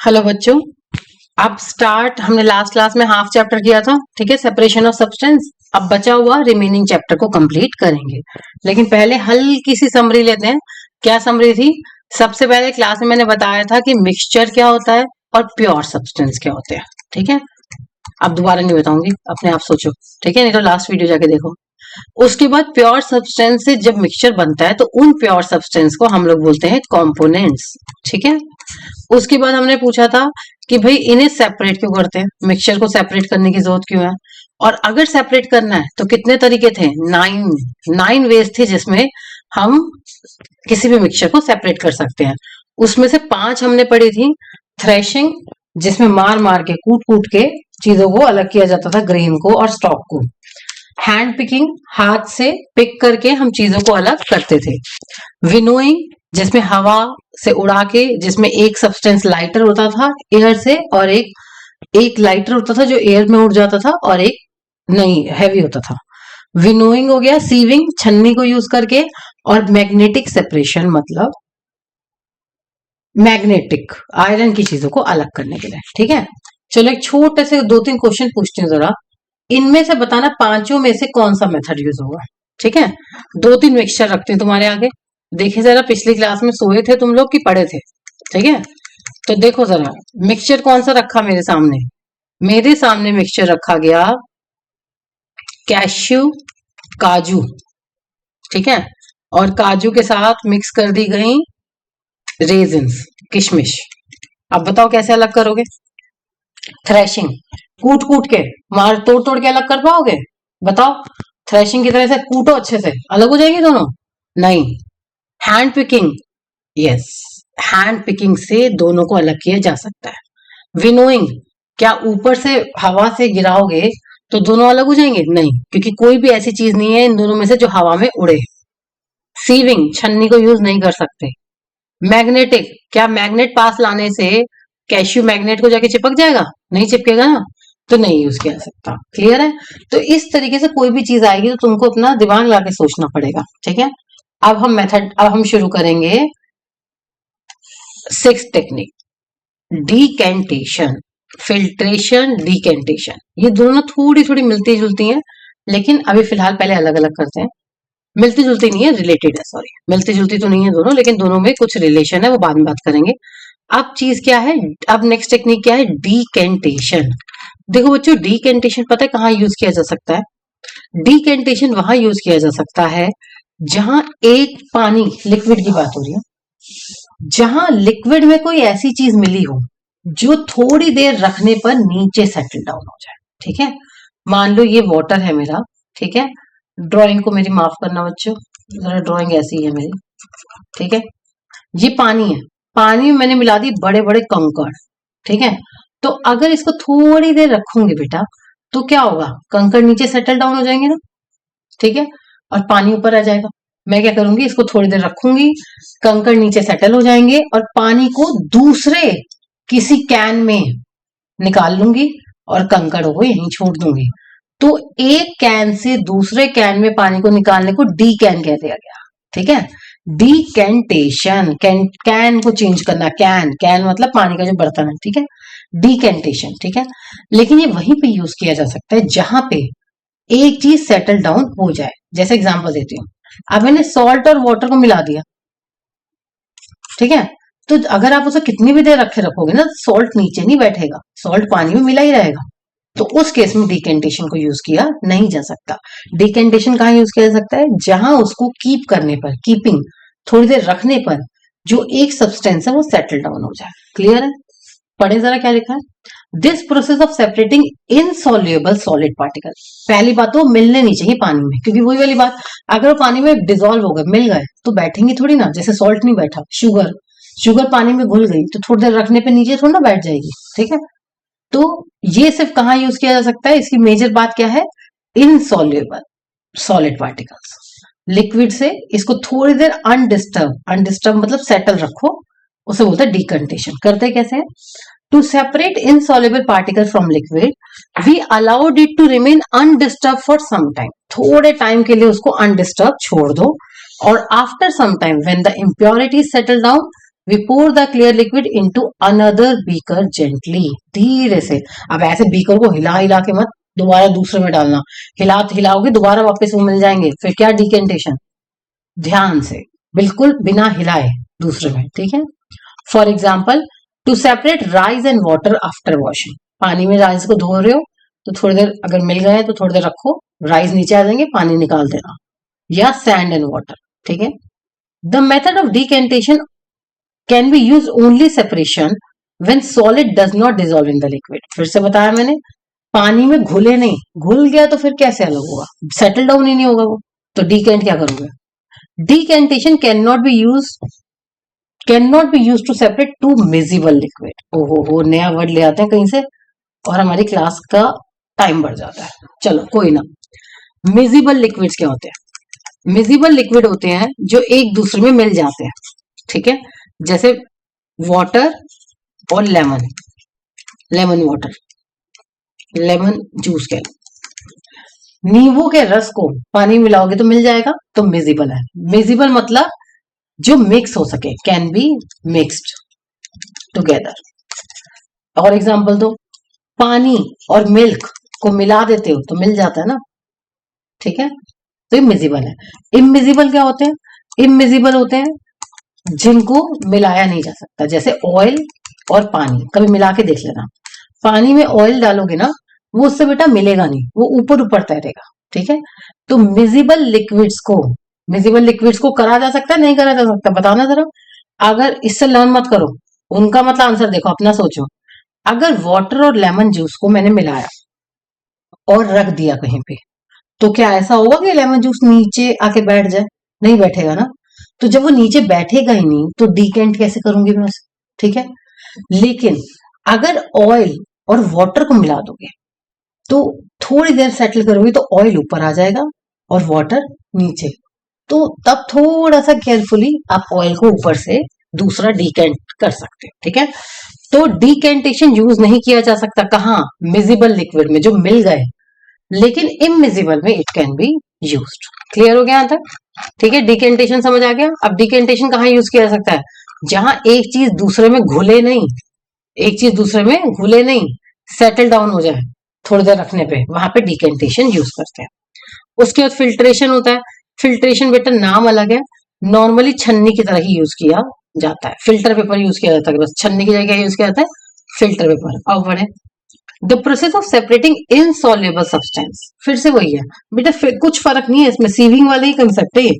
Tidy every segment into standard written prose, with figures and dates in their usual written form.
Hello बच्चों। अब start हमने लास्ट क्लास में हाफ चैप्टर किया था, ठीक है, सेपरेशन ऑफ सब्सटेंस। अब बचा हुआ रिमेनिंग चैप्टर को कंप्लीट करेंगे, लेकिन पहले हल्की सी समरी लेते हैं। क्या समरी थी? सबसे पहले क्लास में मैंने बताया था कि मिक्सचर क्या होता है और प्योर सब्सटेंस क्या होते हैं, ठीक है। अब दोबारा नहीं बताऊंगी, अपने आप सोचो, ठीक है, नहीं तो लास्ट वीडियो जाके देखो। उसके बाद प्योर सब्सटेंस से जब मिक्सचर बनता है तो उन प्योर सब्सटेंस को हम लोग बोलते हैं कंपोनेंट्स, ठीक है। उसके बाद हमने पूछा था कि भाई इन्हें सेपरेट क्यों करते हैं, मिक्सचर को सेपरेट करने की जरूरत क्यों है, और अगर सेपरेट करना है तो कितने तरीके थे? 9 वेज थे जिसमें हम किसी भी मिक्सचर को सेपरेट कर सकते हैं। उसमें से 5 हमने पढ़ी थी। थ्रेशिंग, जिसमें मार मार के कूट कूट के चीजों को अलग किया जाता था, ग्रेन को और स्टॉक को। हैंड पिकिंग, हाथ से पिक करके हम चीजों को अलग करते थे। विनोइंग, जिसमें हवा से उड़ा के, जिसमें एक सब्सटेंस लाइटर होता था एयर से और एक लाइटर होता था जो एयर में उड़ जाता था और एक नहीं हैवी होता था। विनोइंग हो गया। सीविंग, छन्नी को यूज करके। और मैग्नेटिक सेपरेशन, मतलब मैग्नेटिक आयरन की चीजों को अलग करने के लिए, ठीक है। चलो एक छोटे से 2-3 क्वेश्चन पूछती हूँ जरा। इनमें से बताना पांचों में से कौन सा मेथड यूज होगा, ठीक है। 2-3 मिक्सचर रखते हैं तुम्हारे आगे। देखिए जरा, पिछली क्लास में सोए थे तुम लोग कि पढ़े थे, ठीक है। तो देखो जरा, मिक्सचर कौन सा रखा मेरे सामने? मेरे सामने मिक्सचर रखा गया कैश्यू काजू, ठीक है, और काजू के साथ मिक्स कर दी गई रेजिन्स, किशमिश। अब बताओ कैसे अलग करोगे? थ्रेशिंग, कूट कूट के, मार तोड़ तोड़ के अलग कर पाओगे? बताओ। थ्रेशिंग की तरह से कूटो, अच्छे से अलग हो जाएंगे दोनों? नहीं। Hand picking, yes, hand picking से दोनों को अलग किया जा सकता है। विनोइंग, क्या ऊपर से हवा से गिराओगे तो दोनों अलग हो जाएंगे? नहीं, क्योंकि कोई भी ऐसी चीज नहीं है इन दोनों में से जो हवा में उड़े। सीविंग, छन्नी को यूज नहीं कर सकते। मैग्नेटिक, क्या मैग्नेट पास लाने से कैश्यू मैग्नेट को जाके चिपक जाएगा? नहीं चिपकेगा ना, तो नहीं यूज किया जा सकता। क्लियर है? तो इस तरीके से कोई भी चीज आएगी तो तुमको अपना दिमाग लगा के सोचना पड़ेगा, ठीक है। अब हम शुरू करेंगे 6th टेक्निक, डीकेंटेशन, फिल्ट्रेशन, डीकेंटेशन। ये दोनों थोड़ी थोड़ी मिलती जुलती हैं, लेकिन अभी फिलहाल पहले अलग अलग करते हैं। मिलती जुलती नहीं है, रिलेटेड है, सॉरी, मिलती जुलती तो नहीं है दोनों, लेकिन दोनों में कुछ रिलेशन है, वो बाद में बात करेंगे। अब चीज क्या है, अब नेक्स्ट टेक्निक क्या है? डीकेंटेशन। देखो बच्चों, डीकेंटेशन पता है कहाँ यूज किया जा सकता है? डीकेंटेशन वहां यूज किया जा सकता है जहां एक पानी, लिक्विड की बात हो रही है, जहां लिक्विड में कोई ऐसी चीज मिली हो जो थोड़ी देर रखने पर नीचे सेटल डाउन हो जाए, ठीक है। मान लो ये वाटर है मेरा, ठीक है। ड्राइंग को मेरी माफ करना बच्चों, जरा ड्राइंग ऐसी है मेरी, ठीक है। ये पानी है, पानी में मैंने मिला दी बड़े बड़े कंकड़, ठीक है। तो अगर इसको थोड़ी देर रखूंगी बेटा, तो क्या होगा? कंकड़ नीचे सेटल डाउन हो जाएंगे ना, ठीक है, और पानी ऊपर आ जाएगा। मैं क्या करूंगी, इसको थोड़ी देर रखूंगी, कंकड़ नीचे सेटल हो जाएंगे और पानी को दूसरे किसी कैन में निकाल लूंगी और कंकड़ को यहीं छोड़ दूंगी। तो एक कैन से दूसरे कैन में पानी को निकालने को डी कैन कह दिया गया, ठीक है। डीकेंटेशन, कैन को चेंज करना, कैन मतलब पानी का जो बर्तन है, ठीक है। डीकेंटेशन, ठीक है। लेकिन ये वहीं पे यूज किया जा सकता है जहां पे एक चीज सेटल डाउन हो जाए। जैसे एग्जांपल देती हूँ, अब मैंने सॉल्ट और वाटर को मिला दिया, ठीक है। तो अगर आप उसे कितनी भी देर रखे रखोगे ना, सॉल्ट नीचे नहीं बैठेगा, सॉल्ट पानी में मिला ही रहेगा। तो उस केस में डीकेंटेशन को यूज किया नहीं जा सकता। डीकेंटेशन कहाँ यूज किया जा सकता है? जहां उसको कीप करने पर, कीपिंग, थोड़ी देर रखने पर जो एक सब्सटेंस है वो सेटल डाउन हो जाए। क्लियर है? पढ़े जरा क्या लिखा है। This process of separating insoluble solid particle. पहली बात तो मिलने नहीं चाहिए पानी में, क्योंकि वही वाली बात, अगर वो पानी में डिजोल्व हो गए, मिल गए, तो बैठेंगे थोड़ी ना। जैसे सॉल्ट नहीं बैठा, शुगर पानी में घुल गई तो थोड़ी देर रखने पे नीचे थोड़ी ना बैठ जाएगी, ठीक है। तो ये सिर्फ कहाँ यूज किया जा सकता है? इसकी मेजर बात क्या है? इनसॉल्युबल सॉलिड पार्टिकल्स, लिक्विड से इसको थोड़ी देर अनडिस्टर्ब मतलब सेटल रखो, उसे बोलते हैं डीकेंटेशन। करते कैसे हैं? To separate insoluble particle from liquid, we allowed it to remain undisturbed for some time. थोड़े टाइम के लिए उसको अनडिस्टर्ब छोड़ दो, और after some time when the impurity settle down, we pour the clear liquid into another beaker gently, धीरे से। अब ऐसे बीकर को हिला हिला के मत दोबारा दूसरे में डालना, हिलाओगे दोबारा वापस वो मिल जाएंगे, फिर क्या डिकेंटेशन, ध्यान से बिल्कुल बिना हिलाए दूसरे में, ठीक है। For example, to separate rice and water after washing, पानी में राइस को धो रहे हो तो थोड़ी देर अगर मिल गए तो थोड़ी देर रखो, राइस नीचे आ जाएंगे, पानी निकाल देना, या सैंड एंड वाटर, ठीक है। The method of decantation can be use only separation when solid does not dissolve in the liquid. फिर से बताया मैंने, पानी में घुले नहीं, घुल गया तो फिर कैसे अलग होगा, सेटल डाउन ही नहीं होगा वो, तो डिकेंट क्या करोगे। Decantation can not be use to separate two miscible liquid. ओहो, नया वर्ड ले आते हैं कहीं से और हमारी क्लास का टाइम बढ़ जाता है। चलो कोई ना। मिजिबल लिक्विड्स क्या होते हैं, मिजिबल लिक्विड होते हैं जो एक दूसरे में मिल जाते हैं, ठीक है। जैसे वाटर और लेमन वाटर, लेमन जूस कह लो, नींबू के रस को पानी मिलाओगे तो मिल जाएगा, तो मिजिबल है। मिजिबल मतलब जो मिक्स हो सके, कैन बी मिक्स्ड टुगेदर। और एग्जांपल दो, पानी और मिल्क को मिला देते हो तो मिल जाता है ना, ठीक है, तो ये मिजिबल है। इमिजिबल क्या होते हैं, इमिजिबल होते हैं जिनको मिलाया नहीं जा सकता, जैसे ऑयल और पानी, कभी मिला के देख लेना, पानी में ऑयल डालोगे ना वो उससे बेटा मिलेगा नहीं, वो ऊपर ऊपर तैरेगा, ठीक है। तो मिजिबल लिक्विड्स को करा जा सकता है, नहीं करा जा सकता, बताना जरा। अगर इससे लर्न मत करो, उनका मतलब आंसर देखो, अपना सोचो। अगर वाटर और लेमन जूस को मैंने मिलाया और रख दिया कहीं पे, तो क्या ऐसा होगा कि लेमन जूस नीचे आके बैठ जाए, नहीं बैठेगा ना। तो जब वो नीचे बैठेगा ही नहीं तो डिकेंट कैसे करूंगी मैं उसे, ठीक है। लेकिन अगर ऑयल और वाटर को मिला दोगे तो थोड़ी देर सेटल करोगे तो ऑयल ऊपर आ जाएगा और वाटर नीचे, तो तब थोड़ा सा केयरफुली आप ऑयल को ऊपर से दूसरा डिकेंट कर सकते हो, ठीक है। तो डिकेंटेशन यूज नहीं किया जा सकता कहाँ, मिजिबल लिक्विड में जो मिल गए, लेकिन इमिजिबल में it can be used. Clear हो गया यहां तक, ठीक है। डिकेंटेशन समझ आ गया। अब डिकेंटेशन कहाँ यूज किया जा सकता है, जहां एक चीज दूसरे में घुले नहीं, सेटल डाउन हो जाए थोड़ी देर रखने पे, वहां पे डिकेंटेशन यूज करते हैं। उसके बाद फिल्ट्रेशन होता है। फिल्ट्रेशन बेटा नाम अलग है, नॉर्मली छन्नी की तरह ही यूज किया जाता है, फिल्टर पेपर यूज किया जाता है, बस छन्नी की जगह यूज किया जाता है फिल्टर पेपर। अब बढ़े, the process of separating insoluble substance, फिर से वही है बेटा, कुछ फर्क नहीं है इसमें, सीविंग वाला ही कंसेप्ट है ये,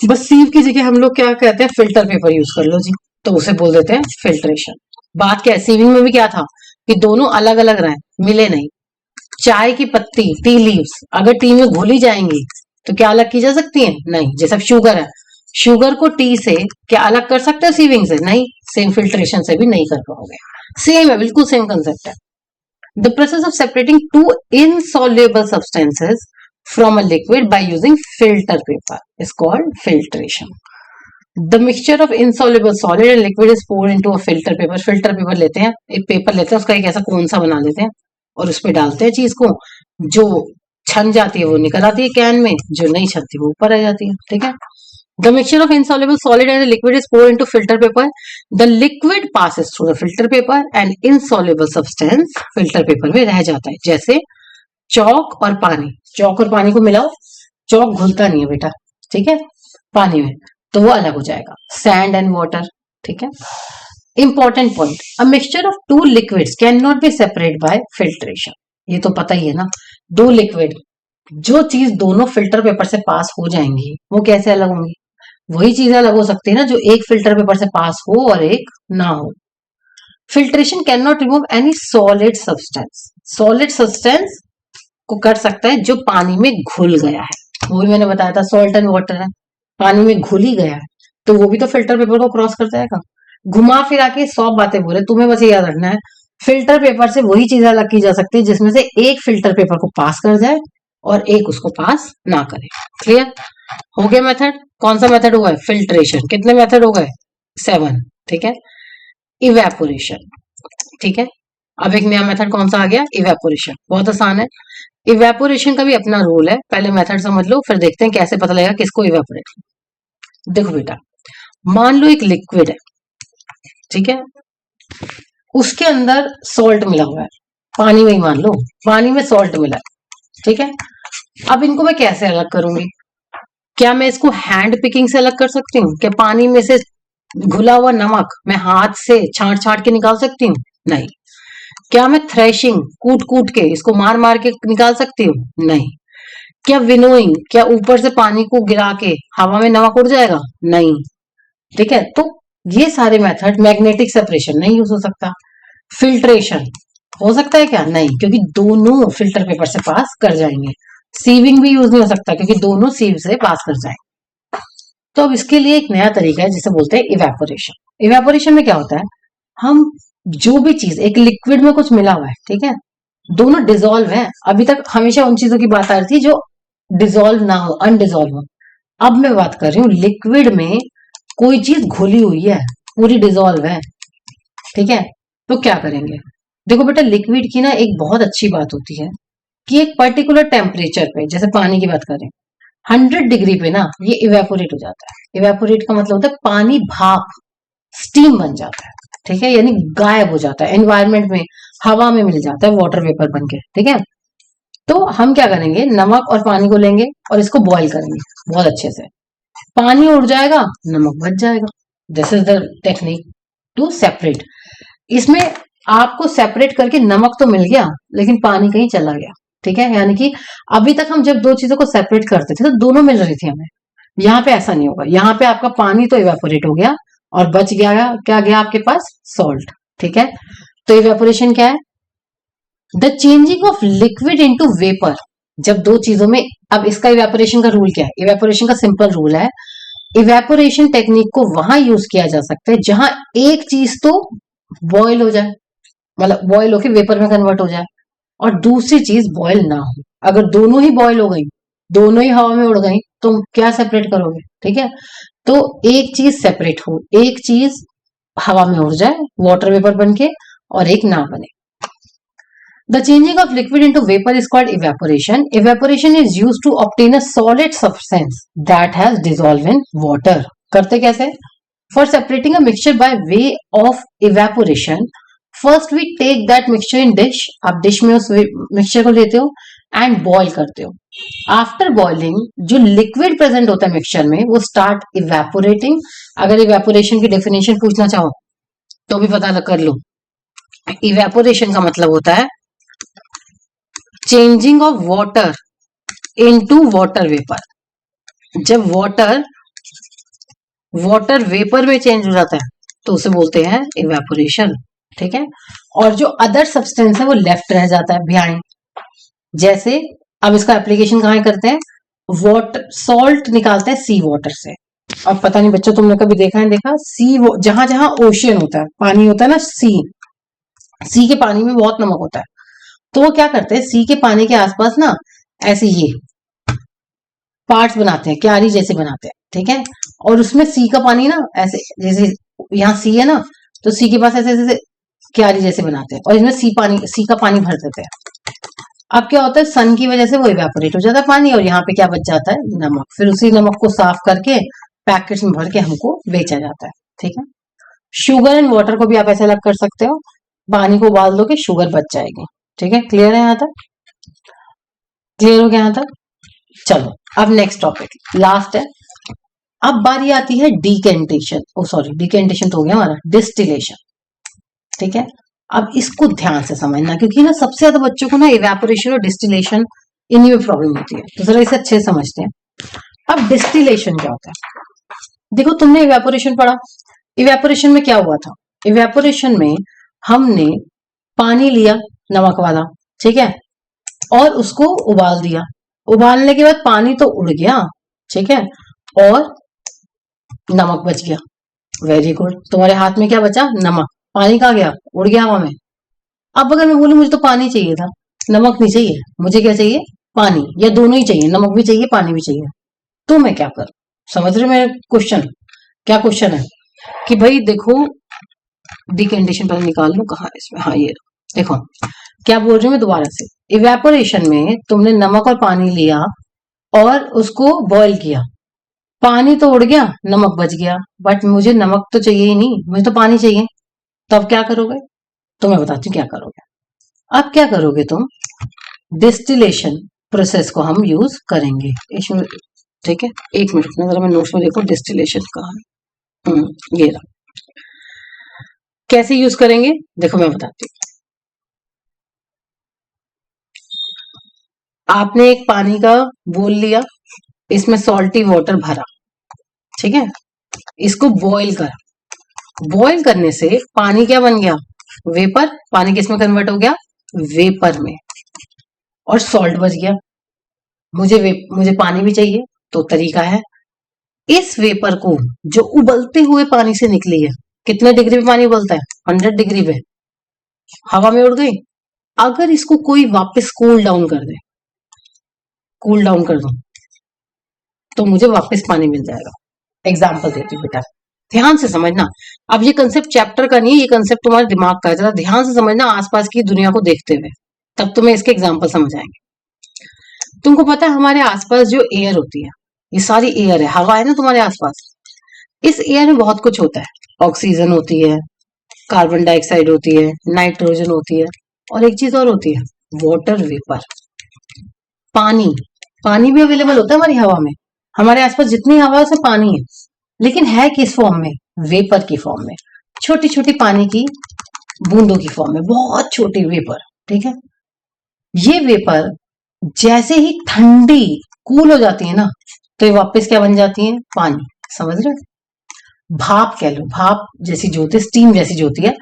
बस सीव की जगह हम लोग क्या कहते हैं, फिल्टर पेपर यूज कर लो जी, तो उसे बोल देते हैं फिल्ट्रेशन। बात क्या है, सीविंग में भी क्या था कि दोनों अलग अलग रहे, मिले नहीं। चाय की पत्ती, टी लीव्स, अगर टी में घुली जाएंगी तो क्या अलग की जा सकती है, नहीं। जैसे शुगर है, शुगर को टी से क्या अलग कर सकते हो सीविंग से, नहीं। सेम फिल्ट्रेशन से भी नहीं कर पाओगे, सेम है, बिल्कुल सेम कंसेप्ट है। The process of separating two insoluble substances from a liquid by using filter paper is called filtration. The mixture of insoluble solid and liquid is poured into a filter paper. filter paper लेते हैं, एक paper लेते हैं, उसका एक ऐसा कोन सा बना लेते हैं और उसमें डालते हैं चीज को, जो छन जाती है वो निकल आती है कैन में, जो नहीं छनती वो ऊपर आ जाती है, ठीक है। The mixture of insoluble solid and the liquid is poured into filter paper. The liquid passes through the filter paper and insoluble substance filter paper में रह जाता है। जैसे चौक और पानी को मिलाओ, चौक घुलता नहीं है बेटा, ठीक है, पानी में, तो वो अलग हो जाएगा। सैंड एंड वाटर, ठीक है। Important point, a mixture of two liquids can not B separate by filtration. ये तो पता ही है ना, दो लिक्विड, जो चीज दोनों फिल्टर पेपर से पास हो जाएंगी वो कैसे अलग होंगी, वही चीजें अलग हो सकती है ना जो एक फिल्टर पेपर से पास हो और एक ना हो। Filtration can not remove any solid substance को कर सकता है जो पानी में घुल गया है, वो भी मैंने बताया था, सॉल्ट एंड वाटर है, पानी में घुल ही गया है, तो वो भी तो फिल्टर पेपर को क्रॉस कर जाएगा। घुमा फिरा के 100 बातें बोले, तुम्हें बस याद रखना है, फिल्टर पेपर से वही चीज अलग की जा सकती है जिसमें से एक फिल्टर पेपर को पास कर जाए और एक उसको पास ना करे। क्लियर हो गया मेथड, कौन सा मेथड हुआ है, फिल्ट्रेशन। कितने मेथड हो गए, 7, ठीक है। इवेपोरेशन, ठीक है। अब एक नया मेथड कौन सा आ गया, इवेपोरेशन, बहुत आसान है। इवेपोरेशन का भी अपना रूल है, पहले मेथड समझ लो फिर देखते हैं कैसे पता लगेगा किसको इवेपोरेट। देखो बेटा, मान लो एक लिक्विड है, ठीक है, उसके अंदर सॉल्ट मिला हुआ है, पानी में ही मान लो, पानी में सॉल्ट मिला है, ठीक है। अब इनको मैं कैसे अलग करूंगी? क्या मैं इसको हैंड पिकिंग से अलग कर सकती हूँ? क्या पानी में से घुला हुआ नमक मैं हाथ से छांट छांट के निकाल सकती हूँ? नहीं। क्या मैं थ्रेशिंग कूट कूट के इसको मार मार के निकाल सकती हूँ? नहीं। क्या विनोइंग, क्या ऊपर से पानी को गिरा के हवा में नमक उड़ जाएगा? नहीं। ठीक है, तो ये सारे मेथड, मैग्नेटिक सेपरेशन नहीं यूज हो सकता। फिल्ट्रेशन हो सकता है क्या? नहीं, क्योंकि दोनों फिल्टर पेपर से पास कर जाएंगे। सीविंग भी यूज नहीं हो सकता क्योंकि दोनों सीव से पास कर जाएंगे। तो अब इसके लिए एक नया तरीका है जिसे बोलते हैं इवेपोरेशन। इवेपोरेशन में क्या होता है, हम जो भी चीज, एक लिक्विड में कुछ मिला हुआ है, ठीक है, दोनों डिजोल्व है। अभी तक हमेशा उन चीजों की बात आ रही थी जो डिजोल्व ना हो, अनडिजोल्व हो। अब मैं बात कर रही हूँ लिक्विड में कोई चीज घुली हुई है, पूरी डिजोल्व है, ठीक है, तो क्या करेंगे? देखो बेटा, लिक्विड की ना एक बहुत अच्छी बात होती है कि एक पर्टिकुलर टेम्परेचर पे, जैसे पानी की बात करें, 100 डिग्री पे ना ये इवेपोरेट हो जाता है। इवेपोरेट का मतलब होता है पानी भाप, स्टीम बन जाता है, ठीक है, यानी गायब हो जाता है एनवायरमेंट में, हवा में मिल जाता है वाटर वेपर बन के, ठीक है। तो हम क्या करेंगे, नमक और पानी को लेंगे और इसको बॉईल करेंगे बहुत अच्छे से। पानी उड़ जाएगा, नमक बच जाएगा। This is the technique to separate. इसमें आपको सेपरेट करके नमक तो मिल गया लेकिन पानी कहीं चला गया, ठीक है। यानी कि अभी तक हम जब दो चीजों को सेपरेट करते थे तो दोनों मिल रही थी हमें, यहाँ पे ऐसा नहीं होगा। यहाँ पे आपका पानी तो इवेपोरेट हो गया और बच गया, क्या गया आपके पास? सॉल्ट, ठीक है। तो इवेपोरेशन क्या है? The changing of liquid into vapour. जब दो चीजों में, अब इसका इवेपोरेशन का रूल क्या है? इवेपोरेशन का सिंपल रूल है, इवेपोरेशन टेक्निक को वहां यूज किया जा सकता है जहां एक चीज तो बॉयल हो जाए, मतलब बॉयल होके वेपर में कन्वर्ट हो जाए, और दूसरी चीज बॉयल ना हो। अगर दोनों ही बॉयल हो गई, दोनों ही हवा में उड़ गई, तो क्या सेपरेट करोगे? ठीक है, तो एक चीज सेपरेट हो, एक चीज हवा में उड़ जाए वाटर वेपर बन के और एक ना बने। The changing of liquid into vapor is called evaporation. Evaporation is used to obtain a solid substance that has dissolved in water. करते कैसे? For separating a mixture by way of evaporation, first we take that mixture in dish. आप dish में उस mixture को लेते हो and boil करते हो। आफ्टर बॉइलिंग जो लिक्विड प्रेजेंट होता है मिक्सचर में वो स्टार्ट इवेपोरेटिंग। अगर इवेपोरेशन की डेफिनेशन पूछना चाहो तो भी पता कर लो। इवेपोरेशन का मतलब होता है changing of water into water vapour. जब वाटर वेपर में चेंज हो जाता है तो उसे बोलते हैं इवेपोरेशन, ठीक है। और जो अदर सब्सटेंस है वो लेफ्ट रह जाता है बिहाइंड। जैसे अब इसका एप्लीकेशन कहाँ करते हैं, वाटर सॉल्ट निकालते हैं सी वाटर से। अब पता नहीं बच्चों तुमने कभी देखा है, देखा सी, जहां जहां ओशियन होता है, पानी होता है ना, सी के पानी में बहुत नमक होता है, तो वो क्या करते हैं, सी के पानी के आसपास ना ऐसे ये पार्ट्स बनाते हैं, क्यारी जैसे बनाते हैं, ठीक है। और उसमें सी का पानी ना ऐसे, जैसे यहाँ सी है ना, तो सी के पास ऐसे ऐसे क्यारी जैसे बनाते हैं और इसमें सी का पानी भर देते हैं। अब क्या होता है, सन की वजह से वो इवेपोरेट हो जाता है पानी, और यहाँ पे क्या बच जाता है, नमक। फिर उसी नमक को साफ करके पैकेट्स में भर के हमको बेचा जाता है, ठीक है। शुगर एंड वाटर को भी आप ऐसे अलग कर सकते हो, पानी को उबाल दो कि शुगर बच जाएगी, ठीक है। क्लियर है यहाँ तक? क्लियर हो गया यहाँ तक? चलो अब नेक्स्ट टॉपिक लास्ट है। अब बारी आती है डिकेंटेशन, ओ सॉरी डिकेंटेशन तो हो गया हमारा, डिस्टिलेशन, ठीक है। अब इसको ध्यान से समझना क्योंकि ना सबसे ज्यादा बच्चों को ना इवेपोरेशन और डिस्टिलेशन इन्हीं में प्रॉब्लम होती है, तो जरा इसे अच्छे से समझते हैं। अब डिस्टिलेशन क्या होता है? देखो तुमने इवेपोरेशन पढ़ा, इवेपोरेशन में क्या हुआ था? इवेपोरेशन में हमने पानी लिया नमक वाला, ठीक है, और उसको उबाल दिया। उबालने के बाद पानी तो उड़ गया, ठीक है, और नमक बच गया। वेरी गुड, तुम्हारे हाथ में क्या बचा? नमक। पानी कहाँ गया? उड़ गया हवा में। अब अगर मैं बोलूं मुझे तो पानी चाहिए था, नमक नहीं चाहिए, मुझे क्या चाहिए? पानी, या दोनों ही चाहिए, नमक भी चाहिए पानी भी चाहिए, तो मैं क्या करूं? समझ रहे मेरे क्वेश्चन? क्या क्वेश्चन है कि भाई देखो, डिकेंटेशन पहले निकाल लो कहाँ है इसमें, हाँ ये देखो क्या बोल रही हूँ मैं दोबारा से। इवेपोरेशन में तुमने नमक और पानी लिया और उसको बॉईल किया, पानी तो उड़ गया, नमक बच गया, बट मुझे नमक तो चाहिए ही नहीं, मुझे तो पानी चाहिए। तब क्या करोगे? तो मैं बताती हूँ क्या करोगे। अब क्या करोगे तुम, डिस्टिलेशन प्रोसेस को हम यूज करेंगे इसमें। ठीक है, एक मिनट में जरा मैं नोट्स में देखो डिस्टिलेशन कहाँ है। ये रहा। कैसे यूज करेंगे देखो मैं बताती हूँ। आपने एक पानी का बोल लिया, इसमें सॉल्टी वाटर भरा, ठीक है, इसको बॉईल करा। बॉईल करने से पानी क्या बन गया? वेपर। पानी किस में कन्वर्ट हो गया? वेपर में। और सॉल्ट बच गया। मुझे पानी भी चाहिए, तो तरीका है, इस वेपर को जो उबलते हुए पानी से निकली है, कितने डिग्री पे पानी उबलता है? 100 डिग्री पे, हवा में उड़ गई। अगर इसको कोई वापस कूल डाउन कर दे, कूल डाउन कर दो, तो मुझे वापस पानी मिल जाएगा। एग्जाम्पल देती हूँ बेटा, ध्यान से समझना। अब ये कंसेप्ट चैप्टर का नहीं है, ये कंसेप्ट तुम्हारे दिमाग का है, जरा ध्यान से समझना आसपास की दुनिया को देखते हुए, तब तुम्हें इसके एग्जाम्पल समझ आएंगे। तुमको पता है हमारे आसपास जो एयर होती है, ये सारी एयर है, हवा है ना तुम्हारे आसपास। इस एयर में बहुत कुछ होता है, ऑक्सीजन होती है, कार्बन डाइऑक्साइड होती है, नाइट्रोजन होती है, और एक चीज और होती है, वाटर वेपर, पानी। पानी भी अवेलेबल होता है हमारी हवा में। हमारे आसपास जितनी हवा है सब पानी है, लेकिन है किस फॉर्म में? वेपर की फॉर्म में, छोटी छोटी पानी की बूंदों की फॉर्म में, बहुत छोटी वेपर। ठीक है, ये वेपर जैसे ही ठंडी कूल हो जाती है ना, तो ये वापस क्या बन जाती है? पानी। समझ रहे हो? भाप कह लो, भाप जैसी जो होती है, स्टीम जैसी जो होती है,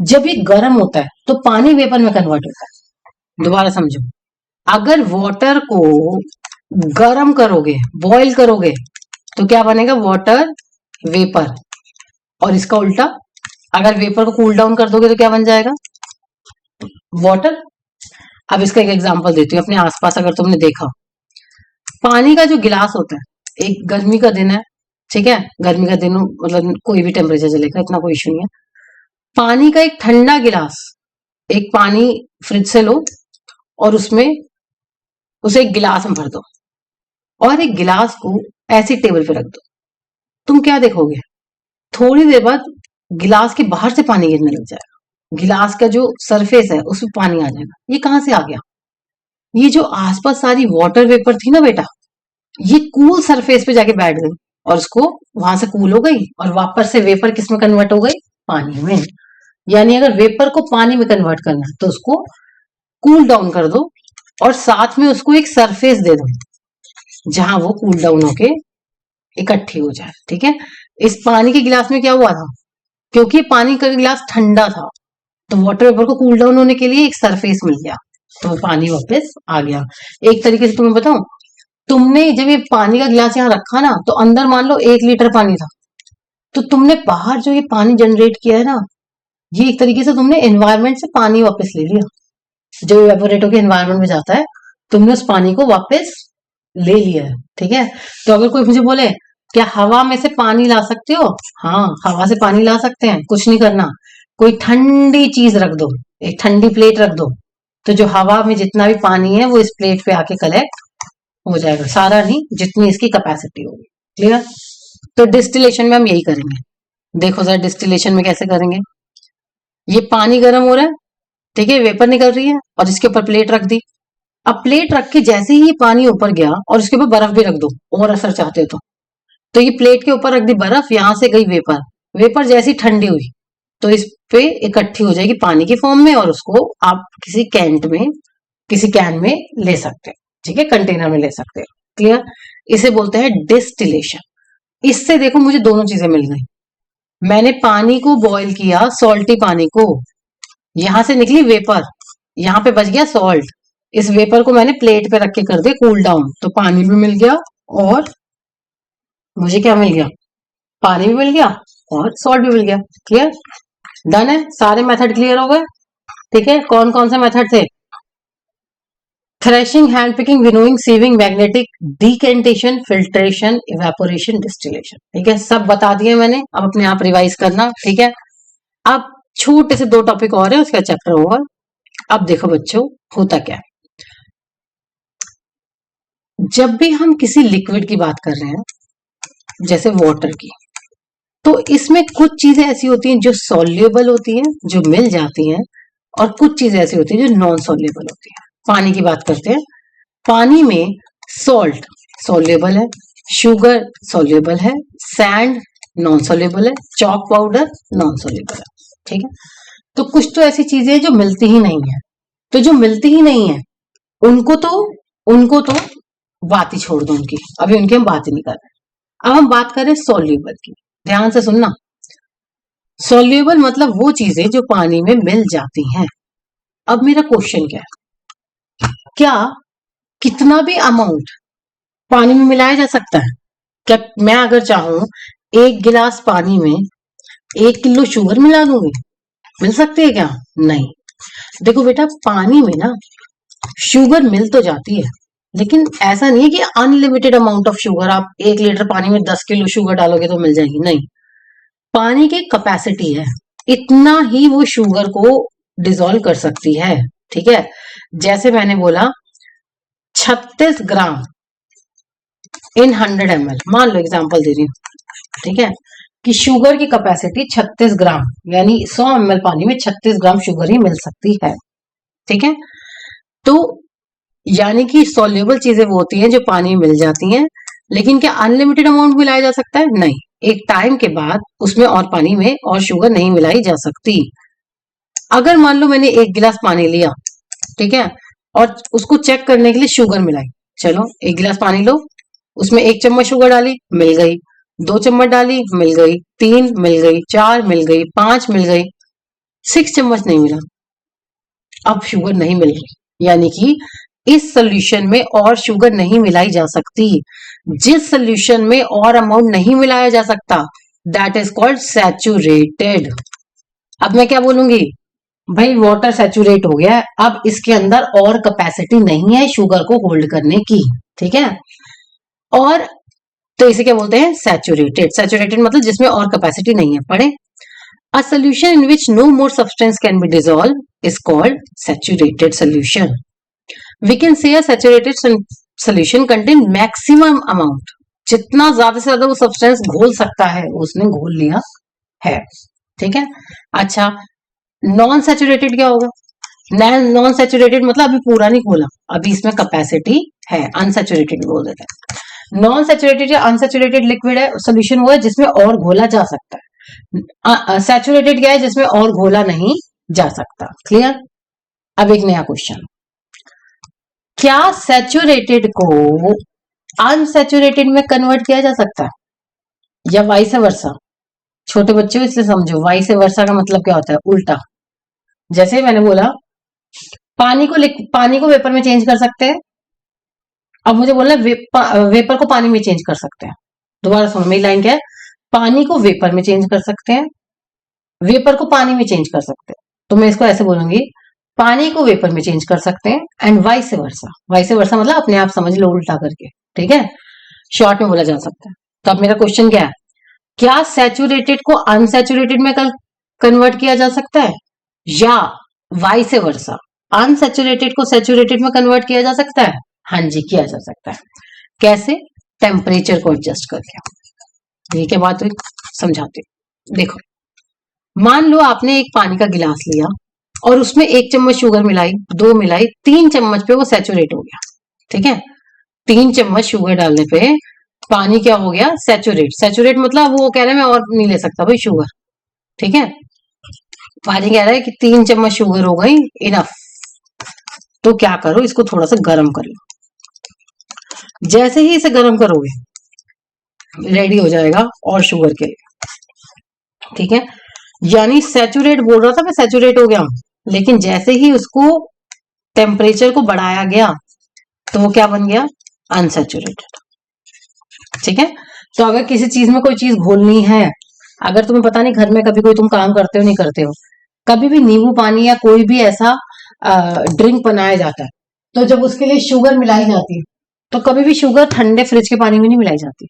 जब ये गर्म होता है तो पानी वेपर में कन्वर्ट होता है। दोबारा समझो, अगर वाटर को गर्म करोगे, बॉईल करोगे, तो क्या बनेगा? Water vapour. और इसका उल्टा, अगर वेपर को कूल डाउन कर दोगे तो क्या बन जाएगा? वाटर। अब इसका एक एग्जांपल देती हूँ अपने आसपास, अगर तुमने देखा, पानी का जो गिलास होता है, एक गर्मी का दिन है, ठीक है, गर्मी का दिन मतलब कोई भी टेम्परेचर चलेगा, इतना कोई इश्यू नहीं है। पानी का एक ठंडा गिलास, एक पानी फ्रिज से लो और उसमें उसे एक गिलास में भर दो, और एक गिलास को ऐसी टेबल पे रख दो, तुम क्या देखोगे? थोड़ी देर बाद गिलास के बाहर से पानी गिरने लग जाएगा, गिलास का जो सरफेस है उसमें पानी आ जाएगा। ये कहां से आ गया? ये जो आसपास सारी वाटर वेपर थी ना बेटा, ये कूल सरफेस पे जाके बैठ गई, और उसको वहां से कूल हो गई, और वापस से वेपर किस में कन्वर्ट हो गई? पानी में। यानी अगर वेपर को पानी में कन्वर्ट करना है तो उसको कूल डाउन कर दो, और साथ में उसको एक सरफेस दे दो जहां वो कूल डाउन होके इकट्ठी हो जाए। ठीक है, इस पानी के गिलास में क्या हुआ था? क्योंकि पानी का गिलास ठंडा था, तो वाटर वेपर को कूल डाउन होने के लिए एक सरफेस मिल गया, तो पानी वापस आ गया। एक तरीके से तुम्हें बताऊं, तुमने जब ये पानी का गिलास यहाँ रखा ना, तो अंदर मान लो 1 लीटर पानी था, तो तुमने बाहर जो ये पानी जनरेट किया है ना, ये एक तरीके से तुमने एनवायरमेंट से पानी वापस ले लिया। जो इवेपोरेट होकर एनवायरमेंट में जाता है, तुमने उस पानी को वापस ले लिया है। ठीक है, तो अगर कोई मुझे बोले क्या हवा में से पानी ला सकते हो? हाँ, हवा से पानी ला सकते हैं, कुछ नहीं करना, कोई ठंडी चीज रख दो, एक ठंडी प्लेट रख दो, तो जो हवा में जितना भी पानी है वो इस प्लेट पे आके कलेक्ट हो जाएगा, सारा नहीं, जितनी इसकी कैपेसिटी होगी। क्लियर? तो डिस्टिलेशन में हम यही करेंगे। देखो जरा डिस्टिलेशन में कैसे करेंगे। ये पानी गर्म हो रहा है, ठीक है, वेपर निकल रही है, और इसके ऊपर प्लेट रख दी। अब प्लेट रख के जैसे ही पानी ऊपर गया, और इसके ऊपर बर्फ भी रख दो और असर चाहते हो तो ये प्लेट के ऊपर रख दी बर्फ, यहां से गई वेपर, वेपर जैसी ठंडी हुई तो इस पे इकट्ठी हो जाएगी पानी की फॉर्म में, और उसको आप किसी किसी कैन में ले सकते हैं। ठीक है, कंटेनर में ले सकते हैं। क्लियर? इसे बोलते हैं डिस्टिलेशन। इससे देखो मुझे दोनों चीजें मिल गई, मैंने पानी को बॉईल किया, सॉल्टी पानी को, यहां से निकली वेपर, यहां पे बच गया सॉल्ट, इस वेपर को मैंने प्लेट पे रख के कर दे कूल डाउन, तो पानी भी मिल गया, और मुझे क्या मिल गया? पानी भी मिल गया और सॉल्ट भी मिल गया। क्लियर? डन है? सारे मेथड क्लियर हो गए? ठीक है, कौन कौन से मेथड थे? Threshing, hand picking, winnowing, sieving, magnetic, decantation, filtration, evaporation, distillation. ठीक है, सब बता दिए मैंने, अब अपने आप रिवाइज करना। ठीक है, अब छोटे से 2 टॉपिक और है, उसका चैप्टर होगा। अब देखो बच्चों, होता क्या है, जब भी हम किसी लिक्विड की बात कर रहे हैं, जैसे वाटर की, तो इसमें कुछ चीजें ऐसी होती हैं जो सॉल्युबल होती हैं, जो मिल जाती हैं, और कुछ चीजें ऐसी होती हैं जो नॉन सॉल्युबल होती हैं। पानी की बात करते हैं। पानी में सॉल्ट सॉल्युबल है, शुगर सॉल्युबल है, सैंड नॉन सॉल्युबल है, चॉक पाउडर नॉन सॉल्युबल है। ठीक है, तो कुछ तो ऐसी चीजें हैं जो मिलती ही नहीं है। तो जो मिलती ही नहीं है उनको तो बात ही छोड़ दो उनकी, अभी उनकी हम बात ही नहीं कर रहे। अब हम बात करें सॉल्युबल की। ध्यान से सुनना, सॉल्युबल मतलब वो चीजें जो पानी में मिल जाती हैं। अब मेरा क्वेश्चन क्या है, क्या कितना भी अमाउंट पानी में मिलाया जा सकता है? क्या मैं अगर चाहूं 1 गिलास पानी में 1 किलो शुगर मिला दूंगी, मिल सकती है क्या? नहीं। देखो बेटा, पानी में ना शुगर मिल तो जाती है, लेकिन ऐसा नहीं है कि अनलिमिटेड अमाउंट ऑफ शुगर, आप 1 लीटर पानी में 10 किलो शुगर डालोगे तो मिल जाएगी। नहीं, पानी की कैपेसिटी है, इतना ही वो शुगर को डिसॉल्व कर सकती है। ठीक है, जैसे मैंने बोला 36 ग्राम इन 100 ml, मान लो एग्जांपल दे रही हूँ। ठीक है, कि शुगर की कैपेसिटी 36 ग्राम, यानी 100 ml पानी में 36 ग्राम शुगर ही मिल सकती है। ठीक है, तो यानी कि सॉल्युबल चीजें वो होती हैं जो पानी में मिल जाती हैं, लेकिन क्या अनलिमिटेड अमाउंट मिलाया जा सकता है? नहीं, एक टाइम के बाद उसमें और पानी में और शुगर नहीं मिलाई जा सकती। अगर मान लो मैंने 1 गिलास पानी लिया, ठीक है, और उसको चेक करने के लिए शुगर मिलाई। चलो 1 गिलास पानी लो, उसमें 1 चम्मच शुगर डाली, मिल गई। 2 चम्मच डाली, मिल गई। 3 मिल गई, 4 मिल गई, 5 मिल गई, 6 चम्मच नहीं मिला, अब शुगर नहीं मिल रही। यानी कि इस सोल्यूशन में और शुगर नहीं मिलाई जा सकती। जिस सोल्यूशन में और अमाउंट नहीं मिलाया जा सकता, दैट इज कॉल्ड सैचुरेटेड। अब मैं क्या बोलूंगी, भाई वाटर सैचुरेट हो गया है, अब इसके अंदर और कैपेसिटी नहीं है शुगर को होल्ड करने की। ठीक है, और तो इसे क्या बोलते हैं, सैचुरेटेड। सैचुरेटेड मतलब जिसमें और कैपेसिटी नहीं है। पढ़े, a solution in which no more substance can be dissolved is called saturated solution. We can say a saturated solution contain maximum amount, जितना ज्यादा से ज्यादा वो सब्सटेंस घोल सकता है उसने घोल लिया है। ठीक है, अच्छा नॉन सैचुरेटेड क्या होगा? नॉन सैचुरेटेड मतलब अभी पूरा नहीं घोला, अभी इसमें कैपेसिटी है, अनसैचुरेटेड बोल देते हैं। नॉन सैचुरेटेड या अनसैचुरेटेड लिक्विड है, सोल्यूशन वो है जिसमें और घोला जा सकता है। सैचुरेटेड क्या है? जिसमें और घोला नहीं जा सकता। क्लियर? अब एक नया क्वेश्चन, क्या सैचुरेटेड को अनसैचुरेटेड में कन्वर्ट किया जा सकता है या वाइस वर्सा? छोटे बच्चे हो इसलिए समझो, वाइस वर्सा का मतलब क्या होता है, उल्टा। जैसे मैंने बोला पानी को वेपर में चेंज कर सकते हैं, अब मुझे बोलना वेपर को पानी में चेंज कर सकते हैं। दोबारा सुनो, मेरी लाइन क्या है, पानी को वेपर में चेंज कर सकते हैं, वेपर को पानी में चेंज कर सकते हैं। तो मैं इसको ऐसे बोलूंगी, पानी को वेपर में चेंज कर सकते हैं and vice versa. Vice versa मतलब अपने आप समझ लो, उल्टा करके। ठीक है, शॉर्ट में बोला जा सकता है। तो अब मेरा क्वेश्चन क्या है, क्या सैचुरेटेड को अनसैचुरेटेड में कन्वर्ट किया जा सकता है या वाइस वर्सा अनसैचुरेटेड को सैचुरेटेड में कन्वर्ट किया जा सकता है? हाँ जी, किया जा सकता है। कैसे? टेम्परेचर को एडजस्ट करके। ये क्या बात हुई, समझाते। देखो, मान लो आपने एक पानी का गिलास लिया और उसमें 1 चम्मच शुगर मिलाई, 2 मिलाई, 3 चम्मच पे वो सैचुरेट हो गया। ठीक है, 3 चम्मच शुगर डालने पे पानी क्या हो गया, सैचुरेट। सैचुरेट मतलब वो कह रहा है मैं और नहीं ले सकता भाई शुगर। ठीक है, पानी कह रहा है कि 3 चम्मच शुगर हो गई, इनफ। तो क्या करो, इसको थोड़ा सा गर्म कर लो। जैसे ही इसे गर्म करोगे, रेडी हो जाएगा और शुगर के लिए। ठीक है, यानी सैचुरेट बोल रहा था मैं, सैचुरेट हो गया, लेकिन जैसे ही उसको टेम्परेचर को बढ़ाया गया तो वो क्या बन गया, अनसैचुरेटेड। ठीक है, तो अगर किसी चीज में कोई चीज घोलनी है, अगर तुम्हें पता नहीं घर में कभी कोई तुम काम करते हो नहीं करते हो, कभी भी नींबू पानी या कोई भी ऐसा ड्रिंक बनाया जाता है, तो जब उसके लिए शुगर मिलाई जाती है, तो कभी भी शुगर ठंडे फ्रिज के पानी में नहीं मिलाई जाती,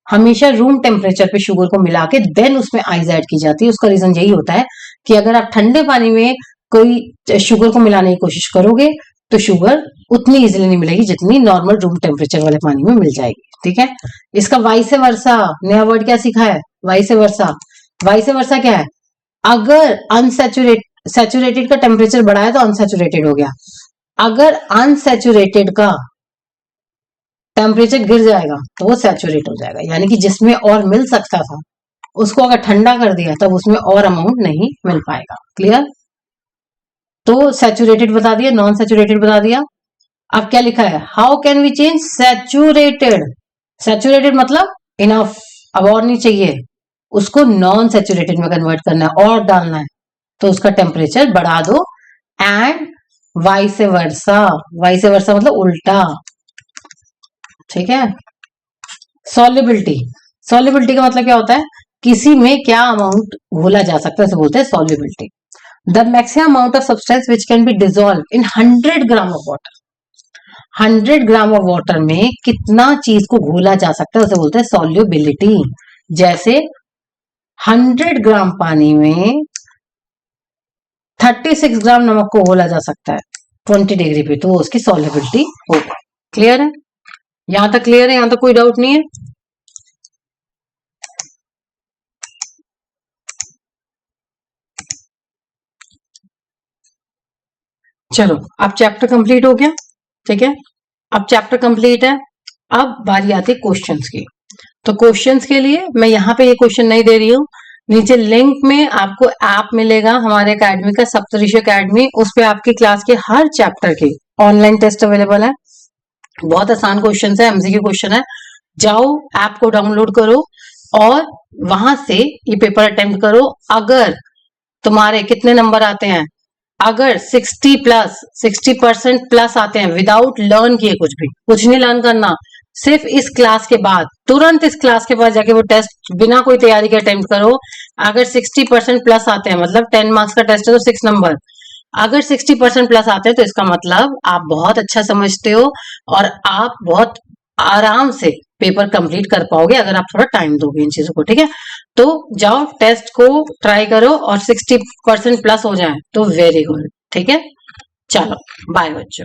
हमेशा रूम टेम्परेचर पे शुगर को मिला के देन उसमें आइस ऐड की जाती है। उसका रीजन यही होता है कि अगर आप ठंडे पानी में कोई शुगर को मिलाने की कोशिश करोगे तो शुगर उतनी इजीली नहीं मिलेगी जितनी नॉर्मल रूम टेम्परेचर वाले पानी में मिल जाएगी। ठीक है, इसका वाइस वर्सा नया वर्ड क्या सीखा है, वाइस वर्सा। वाइस वर्सा क्या है, अगर सैचुरेटेड का टेम्परेचर बढ़ा है तो अनसैचुरेटेड हो गया, अगर अनसैचुरेटेड का टेम्परेचर गिर जाएगा तो वो सैचुरेट हो जाएगा, यानी कि जिसमें और मिल सकता था उसको अगर ठंडा कर दिया तब उसमें और अमाउंट नहीं मिल पाएगा। क्लियर? तो सैचुरेटेड बता दिया, नॉन सैचुरेटेड बता दिया। अब क्या लिखा है, how can we change saturated. Saturated मतलब इनफ, अब और नहीं चाहिए, उसको नॉन सैचुरेटेड में कन्वर्ट करना है और डालना है, तो उसका टेम्परेचर बढ़ा दो। And vice versa, vice versa मतलब उल्टा। ठीक है। सॉल्युबिलिटी, सॉल्युबिलिटी का मतलब क्या होता है, किसी में क्या अमाउंट घोला जा सकता है उसे बोलते हैं solubility. The maximum amount of substance which can be dissolve in 100 gram of water. 100 gram of water में कितना चीज को घोला जा सकता है उसे बोलते हैं सॉल्युबिलिटी। जैसे 100 ग्राम पानी में 36 ग्राम नमक को घोला जा सकता है 20 डिग्री पे, तो उसकी सॉल्युबिलिटी होगा। क्लियर है? यहां तक क्लियर है? यहां तक कोई डाउट नहीं है? चलो, अब चैप्टर कंप्लीट हो गया। ठीक है, अब चैप्टर कंप्लीट है। अब बारी आती है क्वेश्चंस की। तो क्वेश्चंस के लिए मैं यहाँ पे ये क्वेश्चन नहीं दे रही हूँ, नीचे लिंक में आपको ऐप मिलेगा हमारे एकेडमी का, सप्तऋषि एकेडमी, उस पे आपकी क्लास के हर चैप्टर के ऑनलाइन टेस्ट अवेलेबल है। बहुत आसान क्वेश्चन है, एमसीक्यू क्वेश्चन है। जाओ ऐप को डाउनलोड करो और वहां से ये पेपर अटेम्प्ट करो। अगर तुम्हारे कितने नंबर आते हैं, अगर 60% प्लस आते हैं विदाउट लर्न किए, कुछ नहीं लर्न करना, सिर्फ इस क्लास के बाद, तुरंत इस क्लास के बाद जाके वो टेस्ट बिना कोई तैयारी के अटेम्प्ट करो। अगर 60% प्लस आते हैं, मतलब 10 मार्क्स का टेस्ट है तो 6 नंबर, अगर 60% प्लस आते हैं तो इसका मतलब आप बहुत अच्छा समझते हो और आप बहुत आराम से पेपर कंप्लीट कर पाओगे अगर आप थोड़ा टाइम दोगे इन चीजों को। ठीक है, तो जाओ टेस्ट को ट्राई करो और 60% प्लस हो जाए तो वेरी गुड। ठीक है, चलो बाय बच्चों।